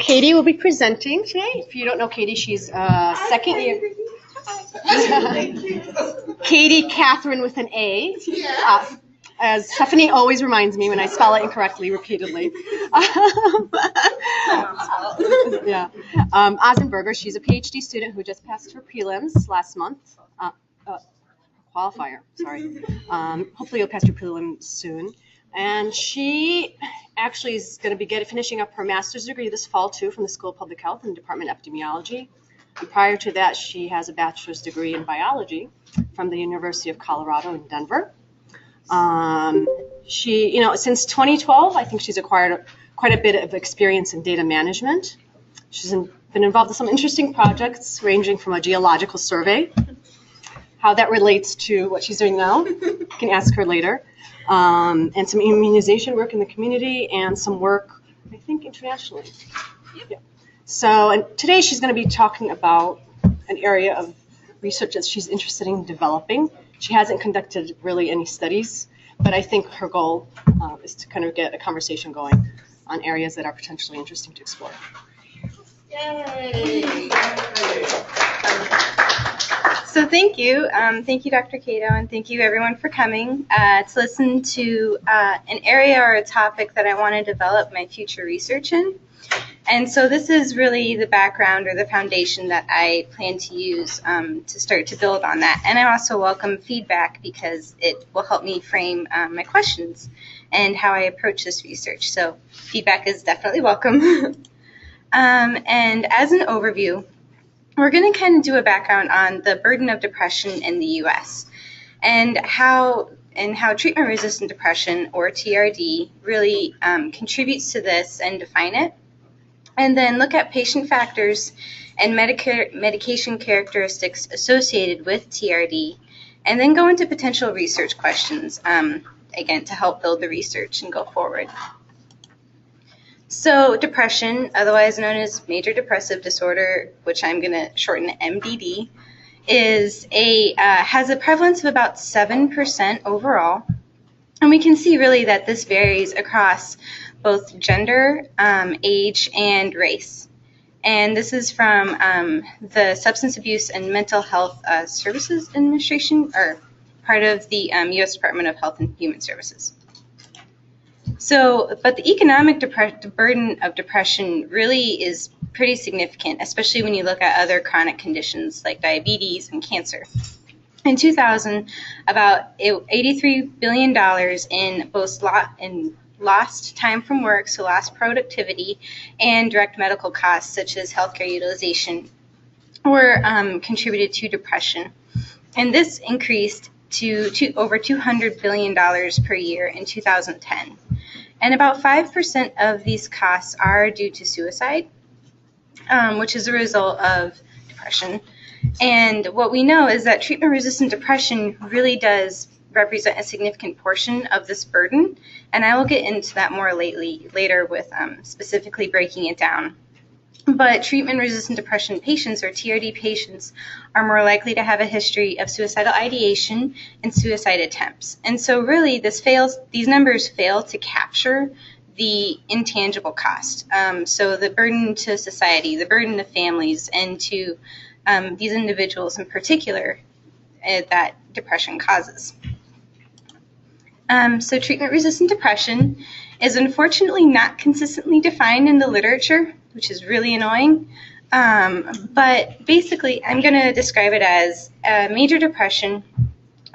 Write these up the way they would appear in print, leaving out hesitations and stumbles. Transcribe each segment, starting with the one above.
Katie will be presenting today. If you don't know Katie, she's second year. Katie Katharine with an A. As Stephanie always reminds me when I spell it incorrectly repeatedly. Ozenberger, she's a PhD student who just passed her prelims last month. Qualifier, sorry. Hopefully you'll pass your prelims soon. And she actually is going to be finishing up her master's degree this fall, too, from the School of Public Health and Department of Epidemiology. And prior to that, she has a bachelor's degree in biology from the University of Colorado in Denver. She, since 2012, I think she's acquired quite a bit of experience in data management. She's been involved in some interesting projects ranging from a geological survey, how that relates to what she's doing now, you can ask her later, and some immunization work in the community and some work, I think, internationally. Yeah. So, and today she's going to be talking about an area of research that she's interested in developing. She hasn't conducted really any studies, but I think her goal is to kind of get a conversation going on areas that are potentially interesting to explore. Yay! So thank you. Thank you, Dr. Cato, and thank you everyone for coming to listen to an area or a topic that I want to develop my future research in. And so this is really the background or the foundation that I plan to use to start to build on that. And I also welcome feedback because it will help me frame my questions and how I approach this research. So feedback is definitely welcome. And as an overview, we're going to kind of do a background on the burden of depression in the U.S. and how treatment-resistant depression, or TRD, really contributes to this and define it. And then look at patient factors and medication characteristics associated with TRD, and then go into potential research questions, again, to help build the research and go forward. So depression, otherwise known as major depressive disorder, which I'm going to shorten MDD, has a prevalence of about 7% overall. And we can see really that this varies across both gender, age, and race. And this is from the Substance Abuse and Mental Health Services Administration, or part of the U.S. Department of Health and Human Services. So, but the economic burden of depression really is pretty significant, especially when you look at other chronic conditions like diabetes and cancer. In 2000, about $83 billion in both lost time from work, so lost productivity, and direct medical costs such as healthcare utilization were contributed to depression. And this increased to over $200 billion per year in 2010. And about 5% of these costs are due to suicide, which is a result of depression. And what we know is that treatment-resistant depression really does represent a significant portion of this burden, and I will get into that more later with specifically breaking it down. But treatment-resistant depression patients, or TRD patients, are more likely to have a history of suicidal ideation and suicide attempts. And so really these numbers fail to capture the intangible cost. So the burden to society, the burden to families, and to these individuals in particular that depression causes. So treatment-resistant depression is unfortunately not consistently defined in the literature, which is really annoying. But basically, I'm going to describe it as major depression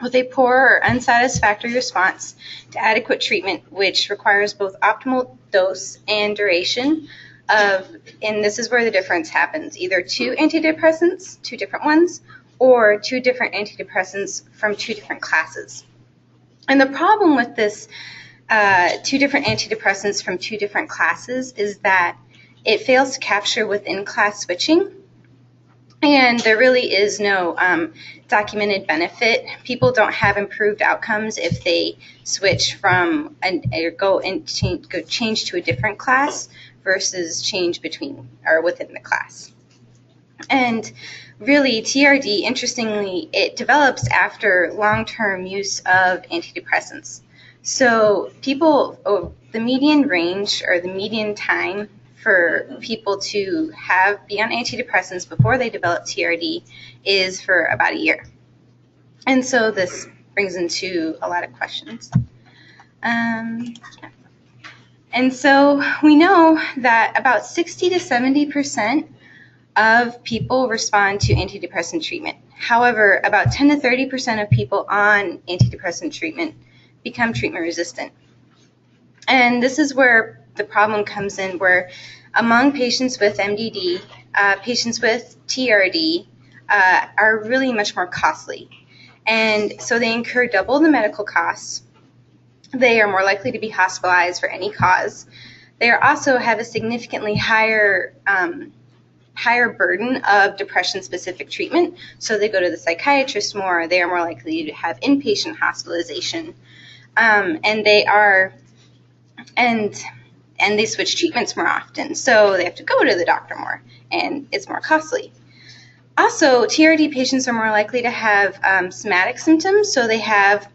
with a poor or unsatisfactory response to adequate treatment, which requires both optimal dose and duration of, and this is where the difference happens, either two antidepressants, two different ones, or two different antidepressants from two different classes. And the problem with this two different antidepressants from two different classes is that it fails to capture within class switching, and there really is no documented benefit. People don't have improved outcomes if they switch from change to a different class versus change between or within the class. And really, TRD, interestingly, it develops after long-term use of antidepressants. So the median range or the median time for people to be on antidepressants before they develop TRD is for about a year. And so this brings into a lot of questions. And so we know that about 60 to 70% of people respond to antidepressant treatment. However, about 10 to 30% of people on antidepressant treatment become treatment resistant. And this is where the problem comes in, where among patients with MDD, patients with TRD are really much more costly. And so they incur double the medical costs. They are more likely to be hospitalized for any cause. They also have a significantly higher burden of depression-specific treatment. So they go to the psychiatrist more. They are more likely to have inpatient hospitalization. And they switch treatments more often. So they have to go to the doctor more, and it's more costly. Also, TRD patients are more likely to have somatic symptoms, so they have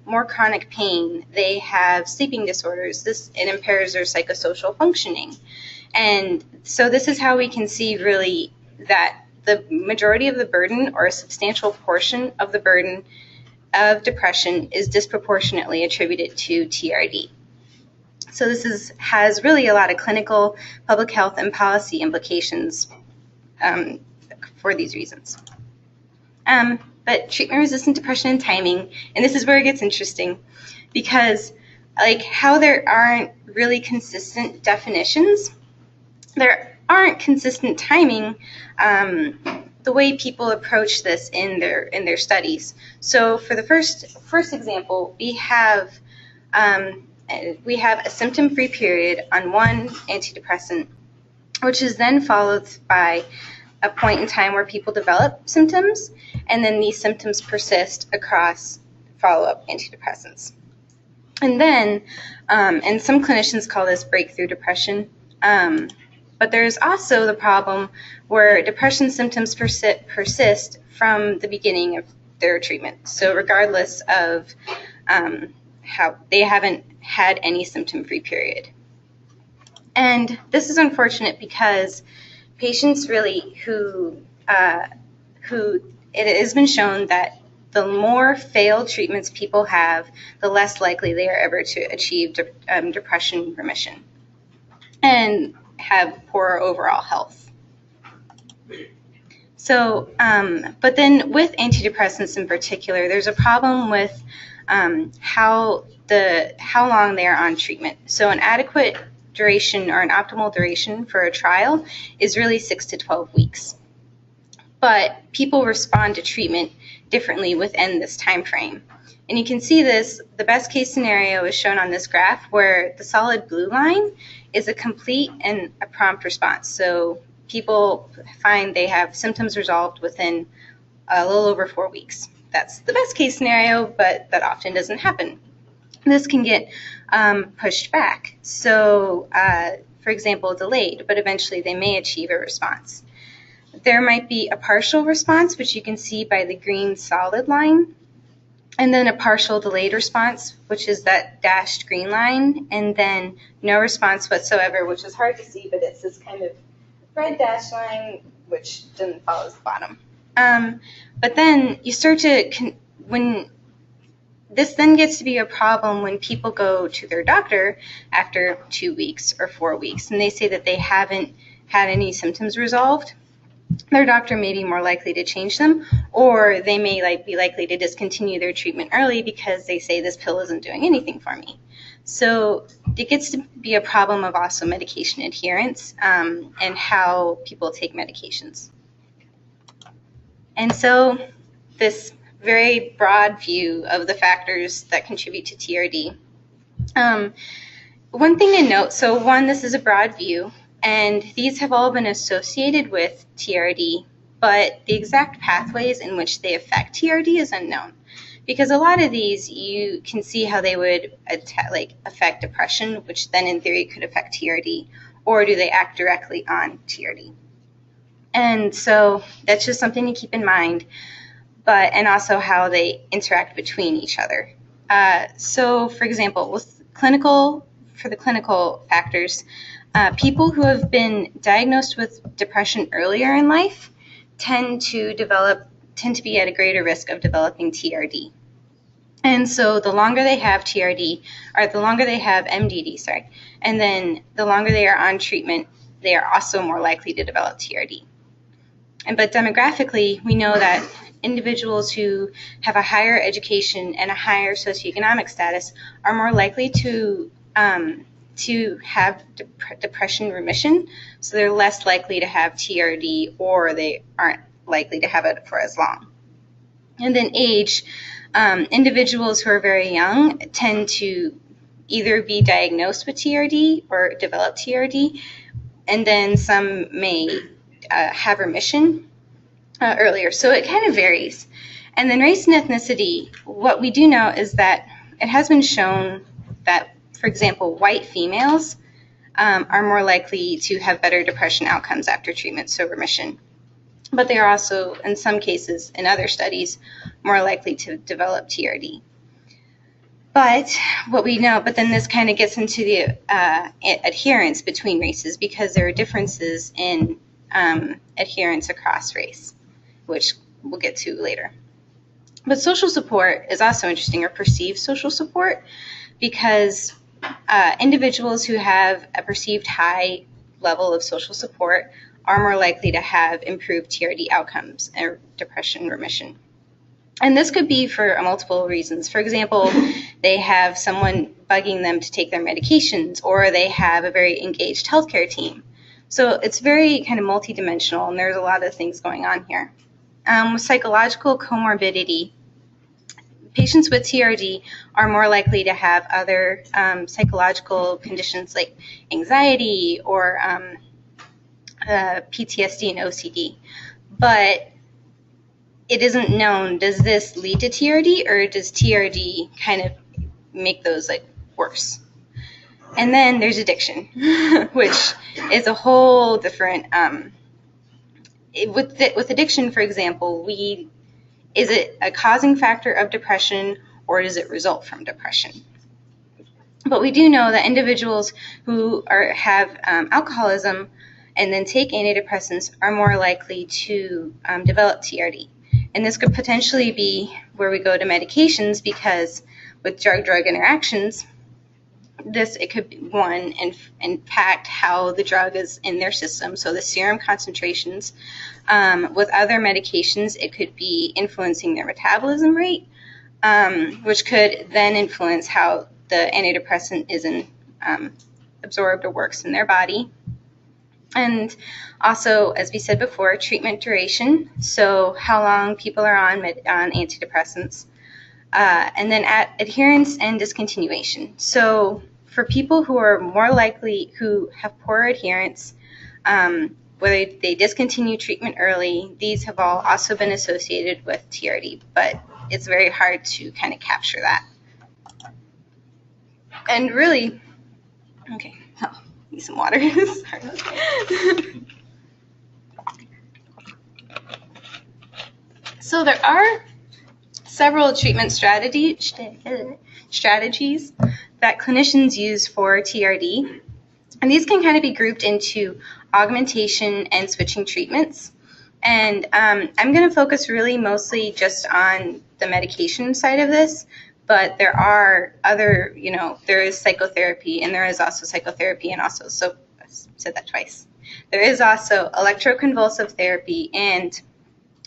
more chronic pain. They have sleeping disorders. It impairs their psychosocial functioning. And so this is how we can see really that the majority of the burden, or a substantial portion of the burden of depression, is disproportionately attributed to TRD. So this has really a lot of clinical, public health, and policy implications for these reasons. But treatment-resistant depression and timing, and this is where it gets interesting, because how there aren't really consistent definitions, there aren't consistent timing the way people approach this in their studies. So for the first example, we have a symptom-free period on one antidepressant, which is then followed by a point in time where people develop symptoms, and then these symptoms persist across follow-up antidepressants. And then, and some clinicians call this breakthrough depression, but there's also the problem where depression symptoms persist from the beginning of their treatment. So regardless of how they haven't had any symptom-free period. And this is unfortunate because patients really who it has been shown that the more failed treatments people have, the less likely they are ever to achieve depression remission and have poorer overall health. So, but then with antidepressants in particular, there's a problem with how long they are on treatment. So an adequate duration, or an optimal duration for a trial, is really 6 to 12 weeks. But people respond to treatment differently within this time frame. And you can see this, the best case scenario is shown on this graph, where the solid blue line is a complete and a prompt response. So people find they have symptoms resolved within a little over 4 weeks. That's the best case scenario, but that often doesn't happen. This can get pushed back. So, for example, delayed, but eventually they may achieve a response. There might be a partial response, which you can see by the green solid line, and then a partial delayed response, which is that dashed green line, and then no response whatsoever, which is hard to see, but it's this kind of red dashed line, which then follows the bottom. But then you start to, when this then gets to be a problem when people go to their doctor after 2 weeks or 4 weeks, and they say that they haven't had any symptoms resolved. Their doctor may be more likely to change them, or they may be likely to discontinue their treatment early because they say this pill isn't doing anything for me. So it gets to be a problem of also medication adherence and how people take medications. And so this very broad view of the factors that contribute to TRD. One thing to note, so one, this is a broad view, and these have all been associated with TRD, but the exact pathways in which they affect TRD is unknown. Because a lot of these, you can see how they would affect depression, which then in theory could affect TRD, or do they act directly on TRD? And so that's just something to keep in mind, and also how they interact between each other. So for example, for the clinical factors, People who have been diagnosed with depression earlier in life tend to be at a greater risk of developing TRD. And so the longer they have TRD, or the longer they have MDD, and then the longer they are on treatment, they are also more likely to develop TRD. But demographically, we know that individuals who have a higher education and a higher socioeconomic status are more likely to have depression remission, so they're less likely to have TRD, or they aren't likely to have it for as long. And then age, individuals who are very young tend to either be diagnosed with TRD or develop TRD, and then some may have remission earlier. So it kind of varies. And then race and ethnicity, what we do know is that it has been shown that, for example, white females are more likely to have better depression outcomes after treatment, so remission. But they are also, in some cases, in other studies, more likely to develop TRD. But what we know, but then this kind of gets into the adherence between races, because there are differences in adherence across race, which we'll get to later. But social support is also interesting, or perceived social support, because individuals who have a perceived high level of social support are more likely to have improved TRD outcomes or depression remission. And this could be for multiple reasons. For example, they have someone bugging them to take their medications, or they have a very engaged healthcare team. So it's very kind of multidimensional, and there's a lot of things going on here. With psychological comorbidity, patients with TRD are more likely to have other psychological conditions like anxiety or PTSD and OCD. But it isn't known, does this lead to TRD, or does TRD kind of make those like worse? And then there's addiction, which is a whole different, with addiction, for example, is it a causing factor of depression, or does it result from depression? But we do know that individuals who have alcoholism and then take antidepressants are more likely to develop TRD. And this could potentially be where we go to medications, because with drug-drug interactions, it could, one, impact how the drug is in their system, so the serum concentrations. With other medications, it could be influencing their metabolism rate, which could then influence how the antidepressant is absorbed or works in their body. And also, as we said before, treatment duration, so how long people are on antidepressants. And then adherence and discontinuation. So for people who are more likely, who have poor adherence, whether they discontinue treatment early, these have all also been associated with TRD, but it's very hard to kind of capture that. And really, okay, need some water. Sorry. So there are several treatment strategies that clinicians use for TRD, and these can kind of be grouped into augmentation and switching treatments. And I'm going to focus really mostly just on the medication side of this, but there are other, there is psychotherapy, and there is also psychotherapy, and also, so I said that twice. There is also electroconvulsive therapy and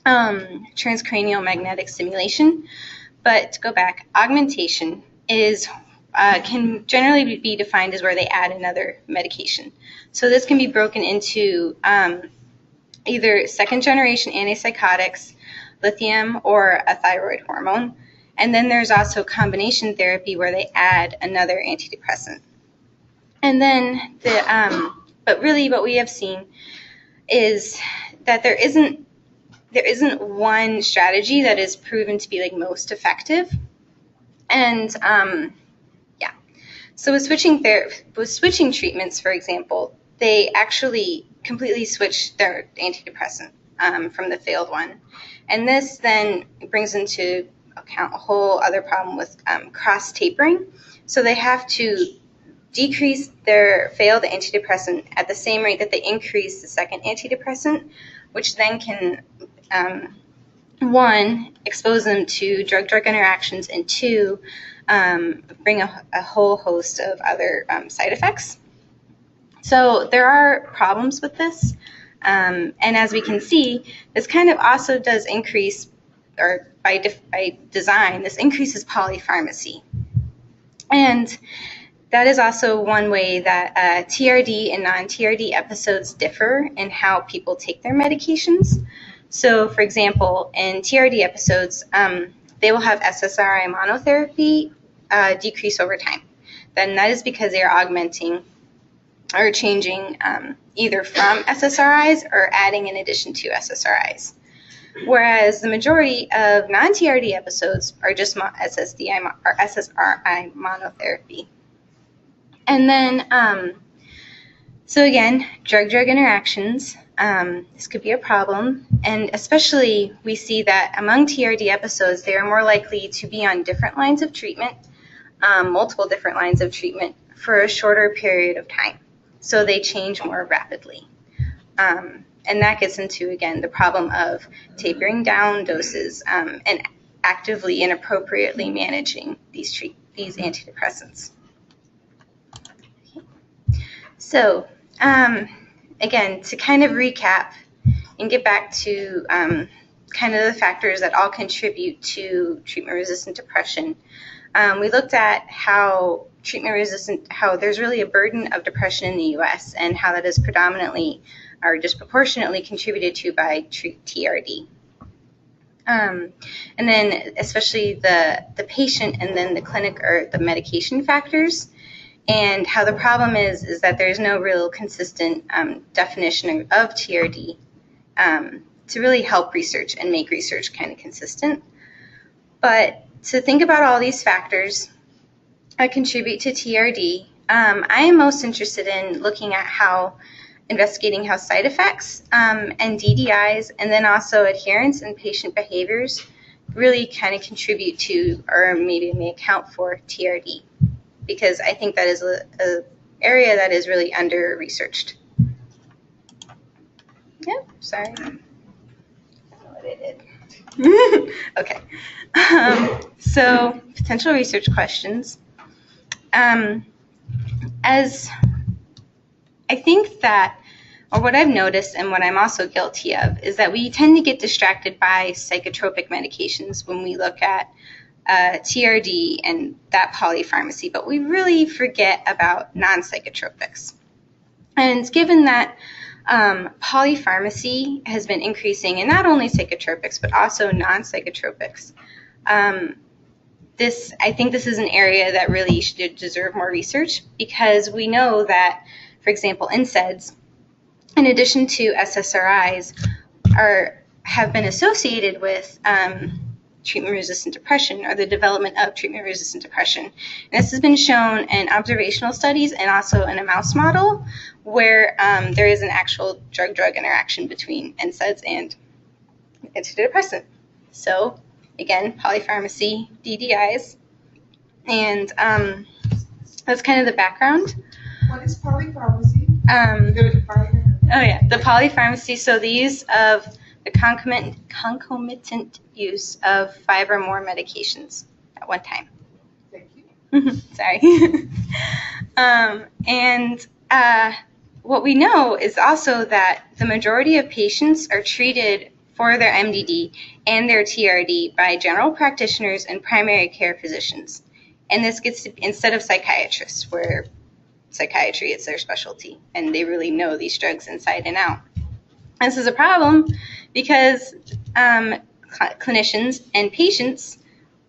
transcranial magnetic stimulation. But to go back, augmentation can generally be defined as where they add another medication. So this can be broken into either second-generation antipsychotics, lithium, or a thyroid hormone. And then there's also combination therapy where they add another antidepressant. And then, but really what we have seen is that there isn't one strategy that is proven to be like most effective. And so with switching treatments, for example, they actually completely switch their antidepressant from the failed one. And this then brings into account a whole other problem with cross tapering. So they have to decrease their failed antidepressant at the same rate that they increase the second antidepressant, which then can, one, expose them to drug-drug interactions, and two, bring a whole host of other side effects. So there are problems with this, and as we can see, this kind of also does increase, or by design, this increases polypharmacy. And that is also one way that TRD and non-TRD episodes differ in how people take their medications. So, for example, in TRD episodes, they will have SSRI monotherapy decrease over time. Then that is because they are augmenting or changing either from SSRIs or adding in addition to SSRIs. Whereas the majority of non-TRD episodes are just SSDI or SSRI monotherapy. And then, so again, drug-drug interactions, this could be a problem, and especially we see that among TRD episodes, they are more likely to be on different lines of treatment, multiple different lines of treatment for a shorter period of time. So they change more rapidly. And that gets into, again, the problem of tapering down doses and actively and appropriately managing these antidepressants. Okay. So, again, to kind of recap and get back to kind of the factors that all contribute to treatment-resistant depression, we looked at how how there's really a burden of depression in the U.S. and how that is predominantly or disproportionately contributed to by TRD. And then especially the patient and then the clinic or the medication factors, and how the problem is that there's no real consistent definition of TRD to really help research and make research kind of consistent. But to think about all these factors that contribute to TRD, I am most interested in looking at investigating how side effects and DDIs, and then also adherence and patient behaviors really kind of contribute to, or maybe may account for, TRD, because I think that is an area that is really under-researched. Yep, sorry. I don't know what I did. Okay. So, potential research questions. As I think that, or what I've noticed and what I'm also guilty of, is that we tend to get distracted by psychotropic medications when we look at TRD and that polypharmacy, but we really forget about non-psychotropics. And given that polypharmacy has been increasing in not only psychotropics, but also non-psychotropics, I think this is an area that really should deserve more research, because we know that, for example, NSAIDs, in addition to SSRIs, have been associated with treatment-resistant depression, or the development of treatment-resistant depression. And this has been shown in observational studies and also in a mouse model where there is an actual drug-drug interaction between NSAIDs and antidepressant. So, again, polypharmacy, DDIs, and that's kind of the background. What is polypharmacy? The polypharmacy, so the use of the concomitant use of 5 or more medications at one time. Thank you. Sorry. And what we know is also that the majority of patients are treated for their MDD and their TRD by general practitioners and primary care physicians. And this gets to, instead of psychiatrists, where psychiatry is their specialty and they really know these drugs inside and out. This is a problem because clinicians and patients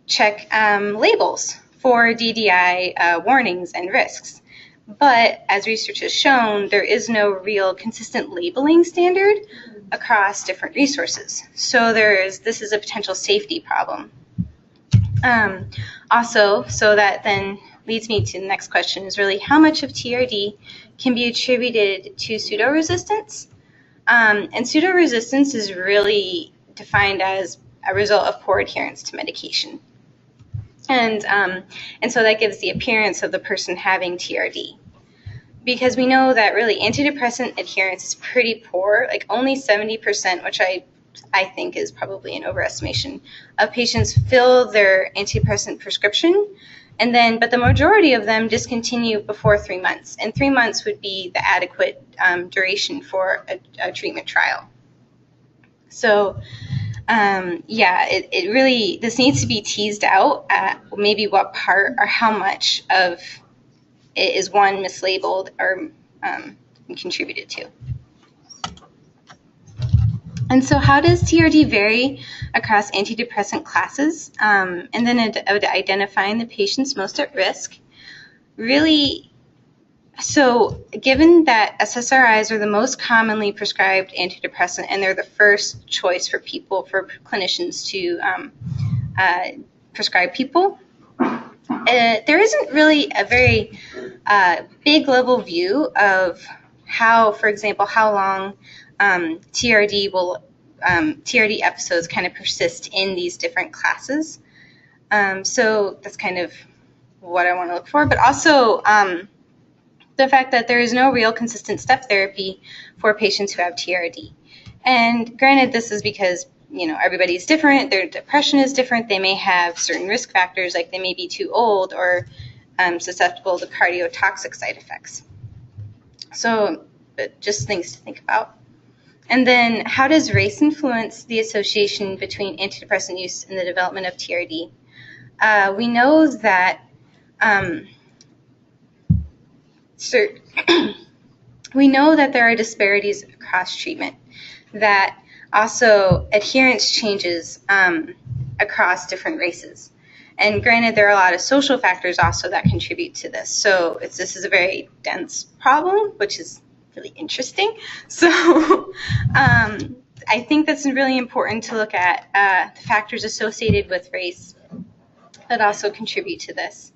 check labels for DDI warnings and risks. But as research has shown, there is no real consistent labeling standard across different resources. So this is a potential safety problem. Also, so that then leads me to the next question, is really how much of TRD can be attributed to pseudoresistance? And pseudoresistance is really defined as a result of poor adherence to medication. And so that gives the appearance of the person having TRD. Because we know that really antidepressant adherence is pretty poor, like only 70%, which I think is probably an overestimation, of patients fill their antidepressant prescription, but the majority of them discontinue before 3 months, and 3 months would be the adequate duration for a treatment trial. So it really, this needs to be teased out at maybe what part or how much of it is one mislabeled or contributed to. And so how does TRD vary across antidepressant classes? And then identifying the patients most at risk. Really, so given that SSRIs are the most commonly prescribed antidepressant and they're the first choice for clinicians to prescribe people, there isn't really a very big level view of how, for example, how long TRD episodes kind of persist in these different classes. So that's kind of what I want to look for, but also the fact that there is no real consistent step therapy for patients who have TRD. And granted, this is because everybody's different, their depression is different, they may have certain risk factors, like they may be too old or susceptible to cardiotoxic side effects. So just things to think about. And then how does race influence the association between antidepressant use and the development of TRD? We know that there are disparities across treatment, that also adherence changes across different races. And granted, there are a lot of social factors also that contribute to this. So this is a very dense problem, which is really interesting. So I think that's really important to look at the factors associated with race that also contribute to this.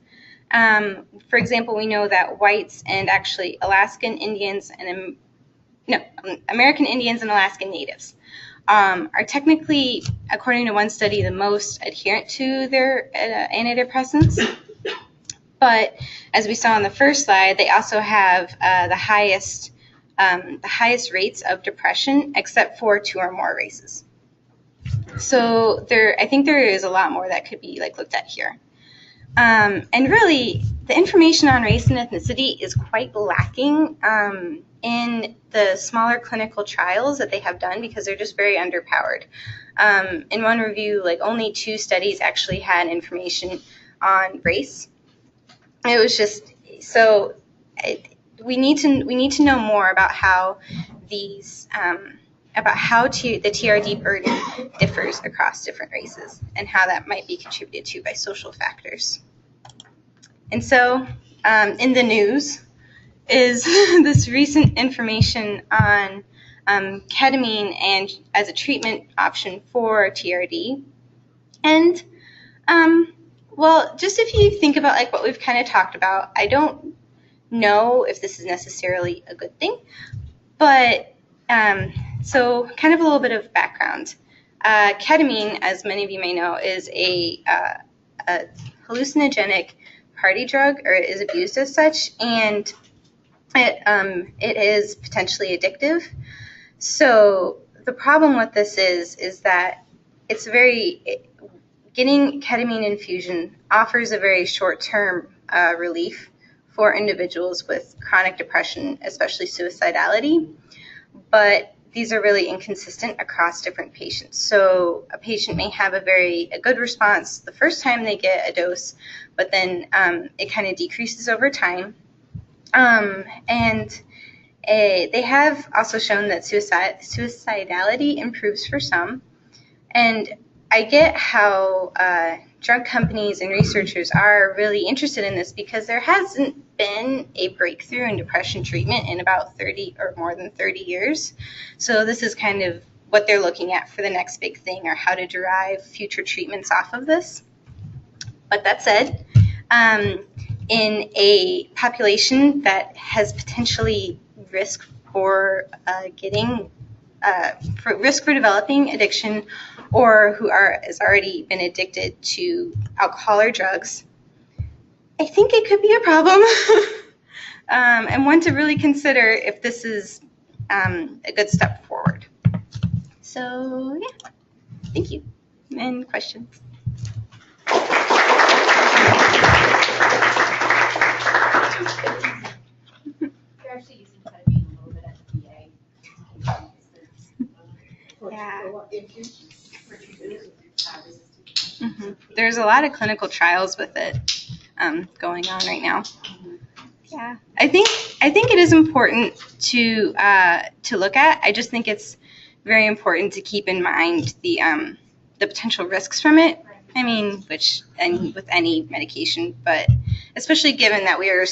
For example, we know that whites and actually American Indians and Alaskan Natives are technically, according to one study, the most adherent to their antidepressants. But as we saw on the first slide, they also have the highest rates of depression, except for 2 or more races. So I think there is a lot more that could be looked at here. And really, the information on race and ethnicity is quite lacking in the smaller clinical trials that they have done, because they're just very underpowered. In one review, only 2 studies actually had information on race. It was just so we need to know more about how the TRD burden differs across different races and how that might be contributed to by social factors. And so in the news is this recent information on ketamine and as a treatment option for TRD. And well, just if you think about what we've kind of talked about, I don't know if this is necessarily a good thing, but so kind of a little bit of background. Ketamine, as many of you may know, is a hallucinogenic party drug, or is abused as such, and it is potentially addictive. So the problem with this is that getting ketamine infusion offers a very short-term relief for individuals with chronic depression, especially suicidality, but these are really inconsistent across different patients. So a patient may have a good response the first time they get a dose, but then it kind of decreases over time. And they have also shown that suicidality improves for some. And I get how drug companies and researchers are really interested in this, because there hasn't been a breakthrough in depression treatment in about 30 or more than 30 years. So this is kind of what they're looking at for the next big thing, or how to derive future treatments off of this. But that said, in a population that has potentially risk for developing addiction or who has already been addicted to alcohol or drugs, I think it could be a problem. And one to really consider if this is a good step forward. So, yeah, thank you. And questions? They're actually using ketamine a little bit at the VA. Yeah. Resistance. There's a lot of clinical trials with it going on right now. Yeah, I think it is important to look at. I just think it's very important to keep in mind the potential risks from it. I mean, with any medication, but especially given that we are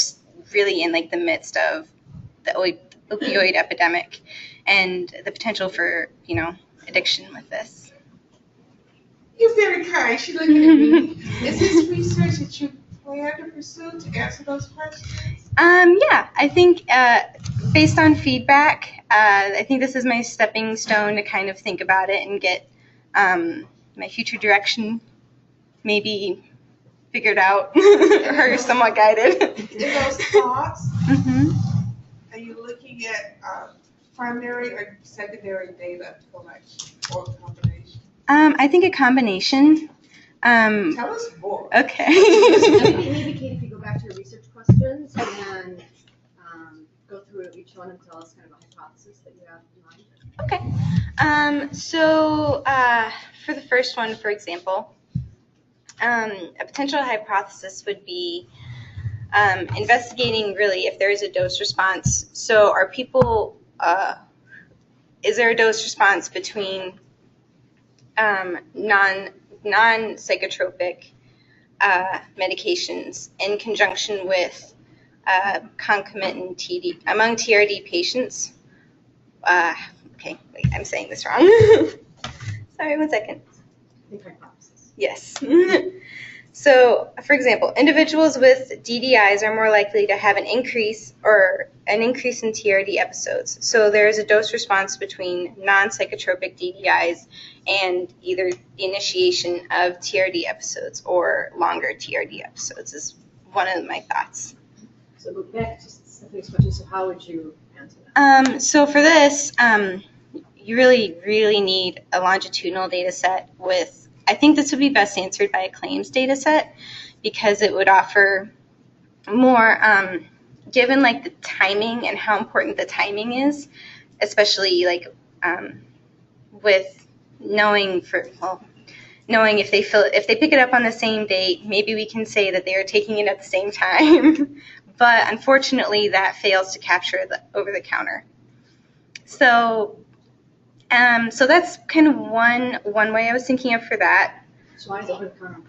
really in like the midst of the opioid epidemic and the potential for addiction with this. You're very kind. She looked at me. Is this research that you plan to pursue to answer those questions? Yeah, I think based on feedback, I think this is my stepping stone to kind of think about it and get my future direction maybe figured out or somewhat guided. In those thoughts, are you looking at primary or secondary data collection or combination? I think a combination. Tell us more. Okay. Maybe Kate, if you go back to your research questions and go through each one and tell us kind of a hypothesis that you have in mind. Okay. So for the first one, for example, a potential hypothesis would be investigating really if there is a dose response. So are people, is there a dose response between non-psychotropic medications in conjunction with concomitant TD among TRD patients? Okay, wait, I'm saying this wrong. Sorry, 1 second. I think hypothesis. Yes. So, for example, individuals with DDIs are more likely to have an increase in TRD episodes. So there is a dose response between non-psychotropic DDIs and either the initiation of TRD episodes or longer TRD episodes is one of my thoughts. So go back to Stephanie's question. So how would you answer that? So for this, you really need a longitudinal data set with, I think this would be best answered by a claims data set because it would offer more, given like the timing and how important the timing is, especially like with knowing if they pick it up on the same date, maybe we can say that they are taking it at the same time. But unfortunately, that fails to capture the over-the-counter. So that's kind of one way I was thinking of for that. So why is over-the-counter?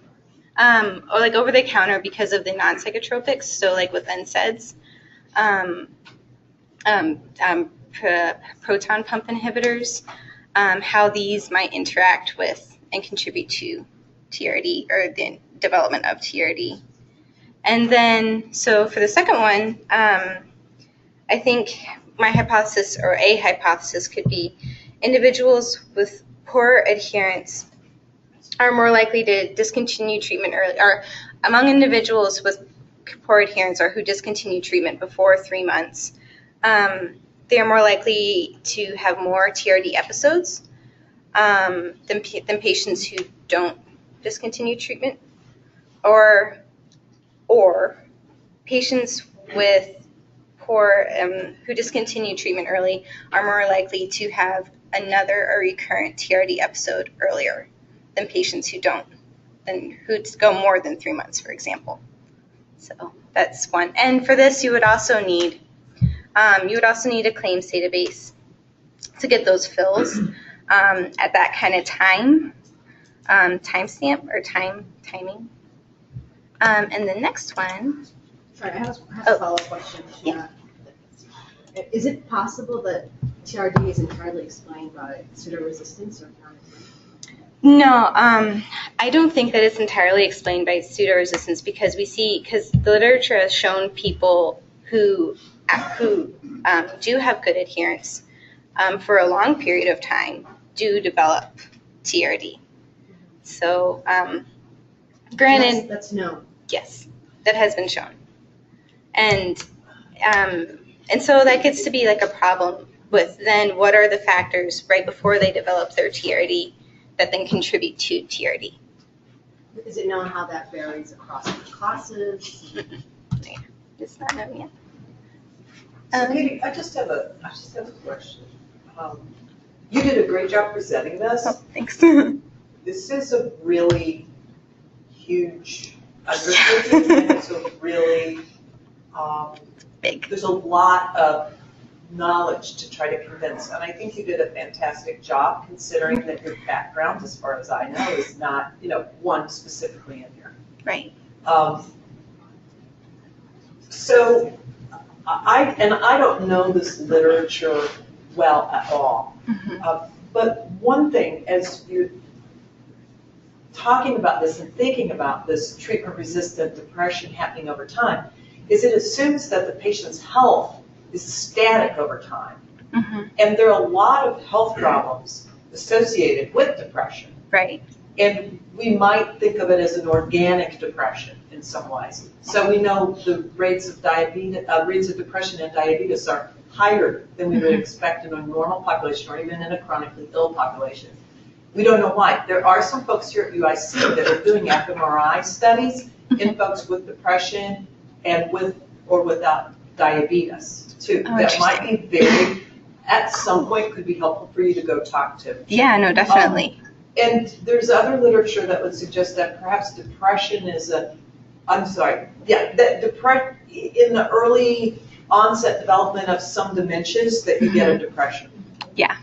Or like over-the-counter because of the non-psychotropics. So like with NSAIDs, proton pump inhibitors, how these might interact with and contribute to TRD or the development of TRD. And then, so for the second one, I think my hypothesis or a hypothesis could be individuals with poor adherence are more likely to discontinue treatment early, or among individuals with poor adherence or who discontinue treatment before 3 months, they are more likely to have more TRD episodes than patients who don't discontinue treatment, or patients with poor who discontinue treatment early are more likely to have another or recurrent TRD episode earlier than patients who don't, who go more than 3 months, for example. So that's one. And for this, you would also need a claims database to get those fills at that kind of timestamp or timing. And the next one. Sorry, I have a follow-up question. Yeah. Is it possible that TRD is entirely explained by pseudo-resistance or not? No, I don't think that it's entirely explained by pseudo-resistance because the literature has shown people who do have good adherence for a long period of time do develop TRD. So, granted, That's known. yes, that has been shown. And so that gets to be like a problem with then what are the factors right before they develop their TRD that then contribute to TRD. Is it known how that varies across the classes? It's not known yet. So Katie, I just have a question. You did a great job presenting this. Oh, thanks. This is a really huge undertaking, and it's a really Big. there's a lot of knowledge to try to convince, and I think you did a fantastic job considering that your background, as far as I know, is not, one specifically in here. Right. So I don't know this literature well at all, but one thing, as you're talking about this and thinking about this treatment-resistant depression happening over time, is it assumes that the patient's health is static over time. And there are a lot of health problems associated with depression. Right. And we might think of it as an organic depression in some ways. So we know the rates of depression and diabetes are higher than we would expect in a normal population or even in a chronically ill population. We don't know why. There are some folks here at UIC that are doing fMRI studies in folks with depression and with or without diabetes too. That might be very, at some point, could be helpful for you to go talk to. Yeah, no, definitely. And there's other literature that would suggest that perhaps depression is that in the early onset development of some dementias that you get a depression. Yeah.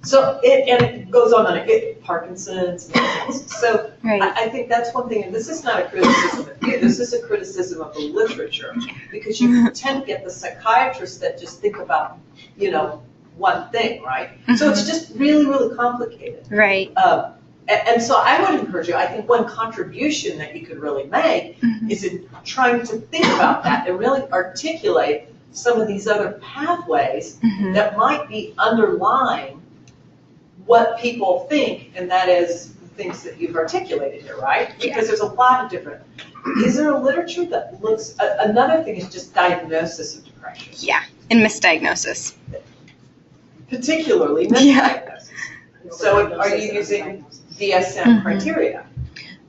So it goes on and Parkinson's and things. So Right. I think that's one thing, and this is not a criticism of you, this is a criticism of the literature, because you tend to get the psychiatrists that just think about, one thing, right? So it's just really, really complicated. Right. And so I would encourage you, I think one contribution that you could really make is in trying to think about that and really articulate some of these other pathways that might be underlying what people think, and that is the things that you've articulated here, right? Because there's a lot of different. Is there a literature that looks, another thing is just diagnosis of depression. Yeah, and misdiagnosis. Particularly misdiagnosis. So are you using DSM criteria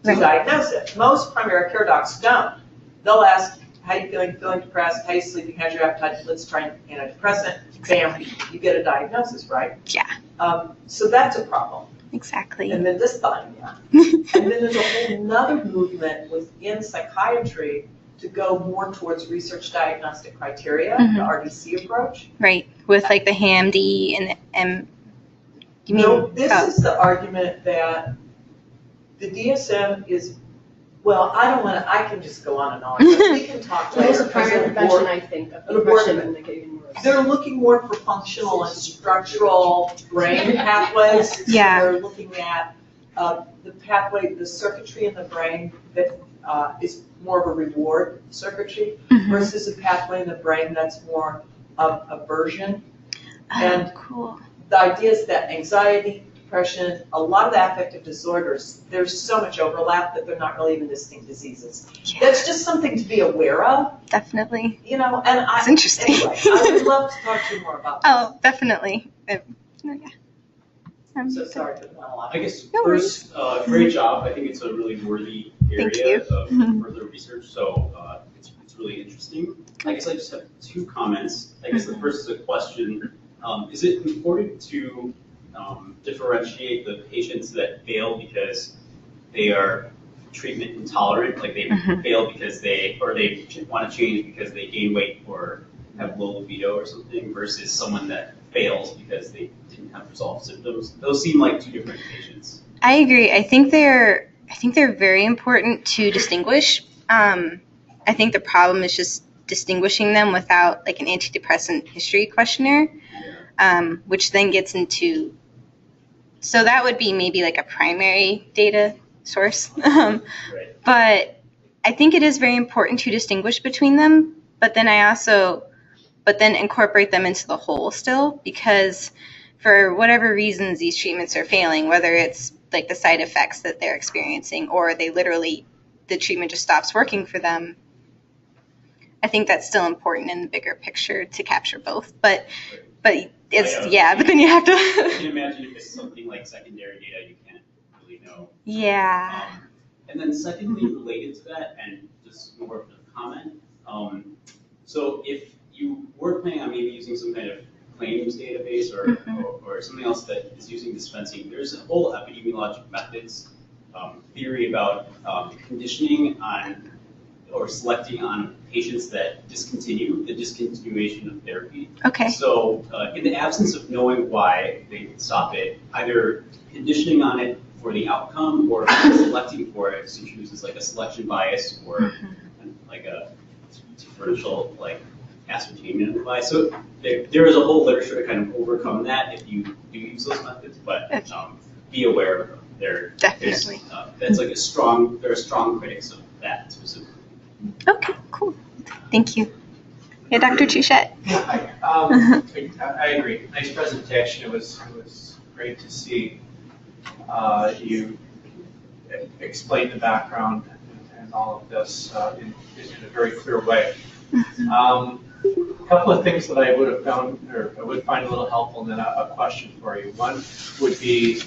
to diagnose it? Most primary care docs don't. They'll ask, how you feeling depressed, how you sleeping, how's your appetite, let's try an antidepressant, bam, you get a diagnosis, right? Yeah. So that's a problem. Exactly. And then dysthymia. And then there's a whole nother movement within psychiatry to go more towards research diagnostic criteria, the RDC approach. Right. With like the HAM-D and the M. No, this is the argument that the DSM is, well, I can just go on and on, but we can talk So later. there's a primary prevention, I think, of depression and they get even worse. They're looking more for functional and structural brain pathways. Yeah. So they're looking at the pathway, the circuitry in the brain that is more of a reward circuitry versus a pathway in the brain that's more of aversion. And cool. the idea is that anxiety, depression, a lot of the affective disorders, there's so much overlap that they're not really even distinct diseases. Yeah. That's just something to be aware of, Definitely. and It's interesting. Anyway, I would love to talk to you more about this. Oh, definitely. Yeah. So sorry for the monologue. I guess No first, great job. I think it's a really worthy Thank area you. of further research. So it's really interesting. I guess I just have two comments. I guess the first is a question. Is it important to differentiate the patients that fail because they are treatment intolerant, like they fail because they want to change because they gain weight or have low libido or something, versus someone that fails because they didn't have resolved symptoms? Those seem like two different patients. I agree. I think they're very important to distinguish. I think the problem is just distinguishing them without like an antidepressant history questionnaire, which then gets into, so that would be maybe like a primary data source. Right. But I think it is very important to distinguish between them, but then incorporate them into the whole still, because for whatever reasons these treatments are failing, whether it's like the side effects that they're experiencing, or they literally, the treatment just stops working for them. I think that's still important in the bigger picture to capture both, but it's, yeah, but then you have to. I can imagine if it's something like secondary data, you can't really know. Yeah. And then secondly, related to that, and just more of a comment, so if you were planning on maybe using some kind of claims database or something else that is using dispensing, there's a whole epidemiologic methods theory about conditioning on or selecting on patients that discontinue, the discontinuation of therapy. Okay. So in the absence of knowing why they stop it, either conditioning on it for the outcome or selecting for it, so chooses like a selection bias or like a differential like ascertainment of the bias. So there is a whole literature to kind of overcome that if you do use those methods, but be aware of them. Definitely. That's like there are strong critics of that specifically. Okay, cool. Thank you. Yeah, Dr. Touchette. Yeah, I agree. Nice presentation. It was great to see you explain the background and all of this in a very clear way. A couple of things that I would have found, or I would find a little helpful, and then a question for you. One would be,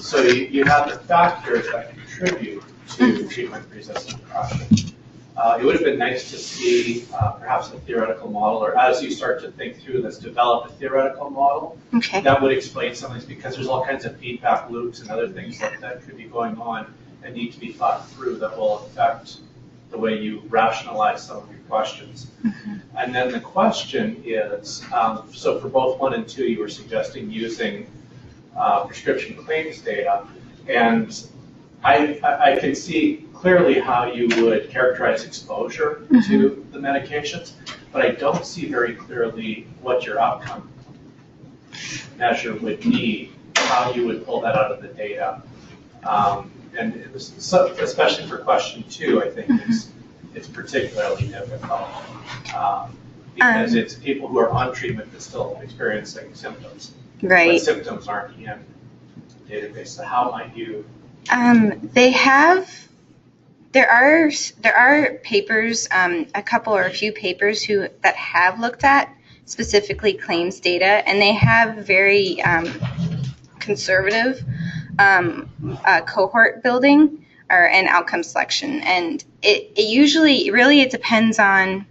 so you have the factors that contribute to treatment-resistant depression. It would have been nice to see perhaps a theoretical model, or as you start to think through this, develop a theoretical model that would explain some of this, because there's all kinds of feedback loops and other things that could be going on and need to be thought through that will affect the way you rationalize some of your questions. And then the question is, so for both 1 and 2, you were suggesting using prescription claims data, and I can see clearly how you would characterize exposure to the medications, but I don't see very clearly what your outcome measure would be, how you would pull that out of the data. And it was, especially for question 2, I think it's particularly difficult because it's people who are on treatment but still experiencing symptoms. Right. But symptoms aren't in the database. So how might you? There are papers, a couple or a few papers that have looked at specifically claims data, and they have very conservative cohort building and outcome selection. And it usually really depends on,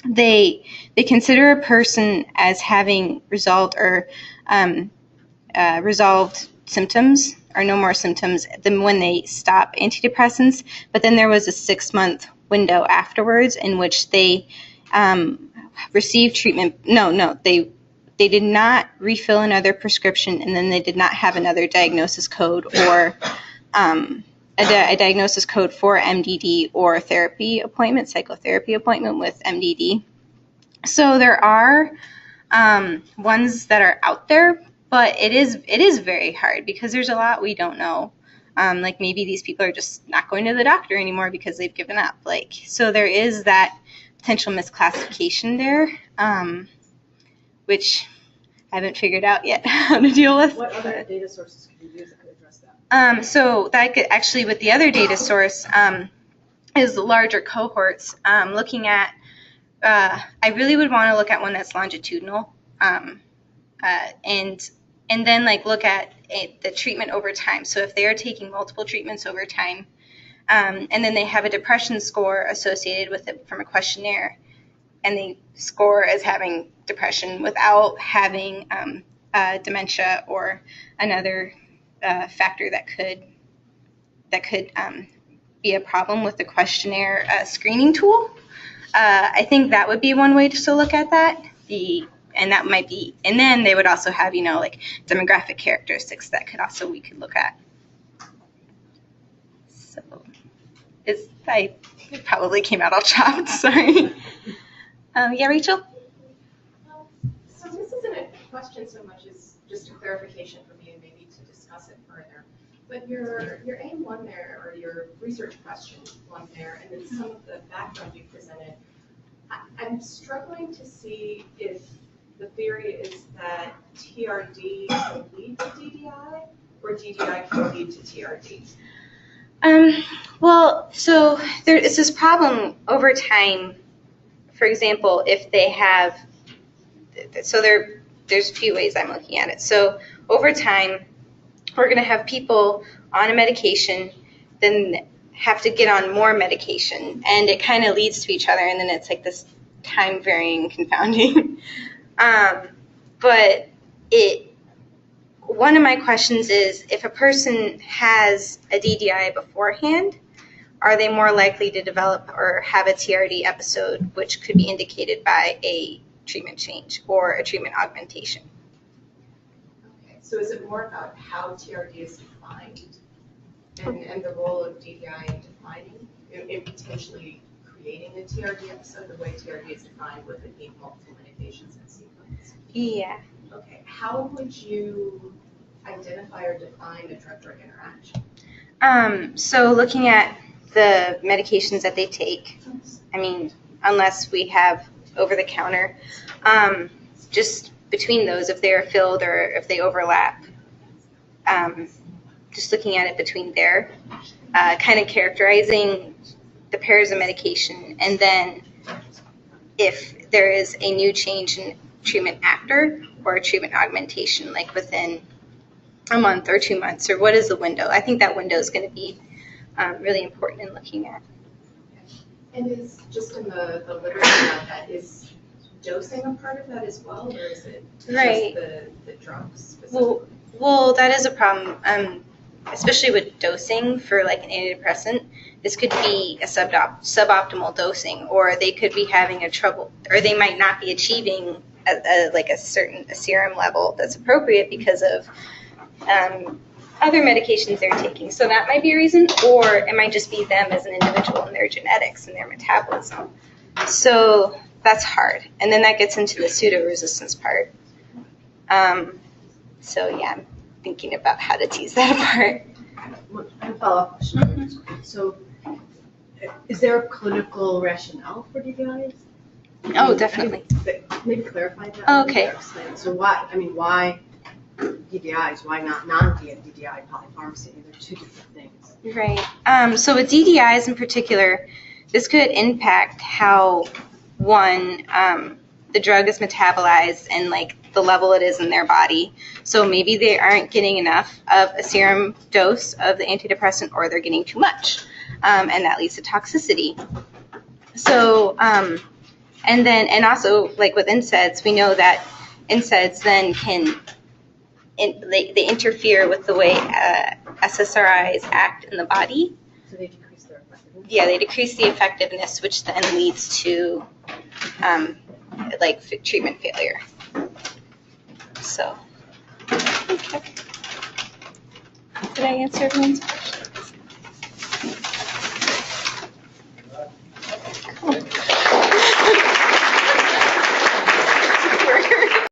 they consider a person as having resolved or resolved symptoms or no more symptoms than when they stop antidepressants. But then there was a 6-month window afterwards in which they received treatment. They did not refill another prescription, and then they did not have another diagnosis code or a diagnosis code for MDD or therapy appointment, psychotherapy appointment with MDD. So there are ones that are out there, but it is very hard because there's a lot we don't know. Like maybe these people are just not going to the doctor anymore because they've given up. So there is that potential misclassification there, which I haven't figured out yet how to deal with. What other data sources could you use that could address that? So that could actually, with the other data source, is the larger cohorts. Looking at, I really would want to look at one that's longitudinal, and then look at the treatment over time. So if they are taking multiple treatments over time, and then they have a depression score associated with it from a questionnaire, and they score as having depression without having dementia or another factor that could be a problem with the questionnaire screening tool. I think that would be one way to look at that. And that might be, and then they would also have, demographic characteristics that we could look at. So I probably came out all chopped, sorry. Yeah, Rachel? So this isn't a question so much as just a clarification for me and maybe to discuss it further. But your aim one there, or your research question one there, and then some of the background you presented, I'm struggling to see if the theory is that TRD can lead to DDI, or DDI can lead to TRD? Well, so there is this problem over time. For example, if they have, so there's a few ways I'm looking at it. So over time, we're going to have people on a medication, then have to get on more medication, and it kind of leads to each other, and then it's like this time varying confounding. But one of my questions is, if a person has a DDI beforehand, are they more likely to develop or have a TRD episode, which could be indicated by a treatment change or a treatment augmentation? Okay, so is it more about how TRD is defined and the role of DDI in defining, in potentially creating a TRD episode, the way TRD is defined with it being multiple medications in sequence? Yeah. Okay, how would you identify or define a drug-drug interaction? So looking at the medications that they take, I mean, unless we have over-the-counter, just between those, if they're filled or if they overlap, just looking at it between there, kind of characterizing the pairs of medication, and then if there is a new change in treatment after or a treatment augmentation, like within a month or 2 months, or what is the window? I think that window is going to be really important in looking at. And is just in the literature about that, is dosing a part of that as well, or is it just the drugs specifically? Well, that is a problem, especially with dosing for like an antidepressant. This could be a suboptimal dosing, or they could be having a trouble, or they might not be achieving a certain serum level that's appropriate because of other medications they're taking. So that might be a reason, or it might just be them as an individual and their genetics and their metabolism. So that's hard. And then that gets into the pseudo-resistance part. So yeah, I'm thinking about how to tease that apart. A follow-up question. So is there a clinical rationale for DDIs? Oh, definitely. Maybe clarify that. Oh, okay. So why DDIs? Why not non-DDI polypharmacy? They're two different things. Right. So with DDIs in particular, this could impact how the drug is metabolized and like the level it is in their body. So maybe they aren't getting enough of a serum dose of the antidepressant, or they're getting too much, and that leads to toxicity. So and also like with NSAIDs, we know that NSAIDs then they interfere with the way SSRIs act in the body. So they decrease their effectiveness? Yeah, they decrease the effectiveness, which then leads to treatment failure. So, okay. Did I answer everyone's question?